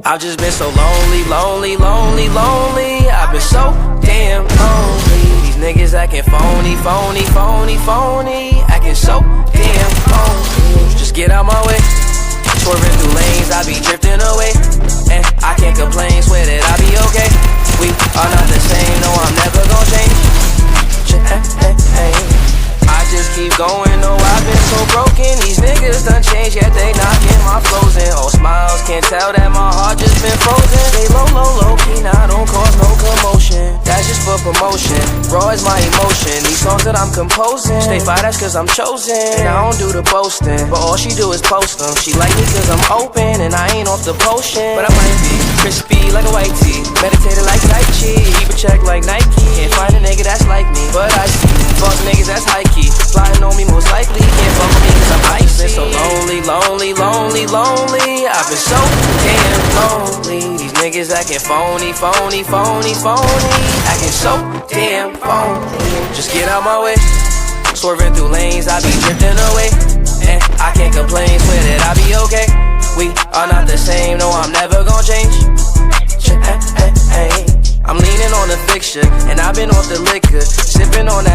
I've just been so lonely, lonely, lonely, lonely. I've been so damn lonely. These niggas acting phony, phony, phony, phony. Acting so damn phony. Just get out my way. Swerving through lanes, I be drifting away. And I can't complain, swear that I be okay. We are not the same, no, I'm never gon' change. I just keep going, no, I've been so broken. These niggas done changed, yet they knocking my flows in. Oh, smiles, can't tell that my heart just been frozen. Stay low, low, low key, now don't cause no commotion. That's just for promotion, raw is my emotion. These songs that I'm composing, stay fire, that's cause I'm chosen. And I don't do the boasting, but all she do is post them. She like me cause I'm open, and I ain't off the potion. But I might be crispy like a white tee, meditated like Tai Chi, keep a check like Nike. Can't find a nigga that's like me, but I see false niggas that's high key, plotting on me most likely. Can't fuck with me cause I'm icy. Been so lonely, lonely, lonely, lonely. I've been so damn lonely. These niggas acting phony, phony, phony, phony. Acting so damn phony. Just get out my way. Swerving through lanes, I be drifting away. And I can't complain, swear that I be okay. We are not the same, no, I'm never gon' change. I'm leaning on the fixture, and I've been off the liquor, sipping on that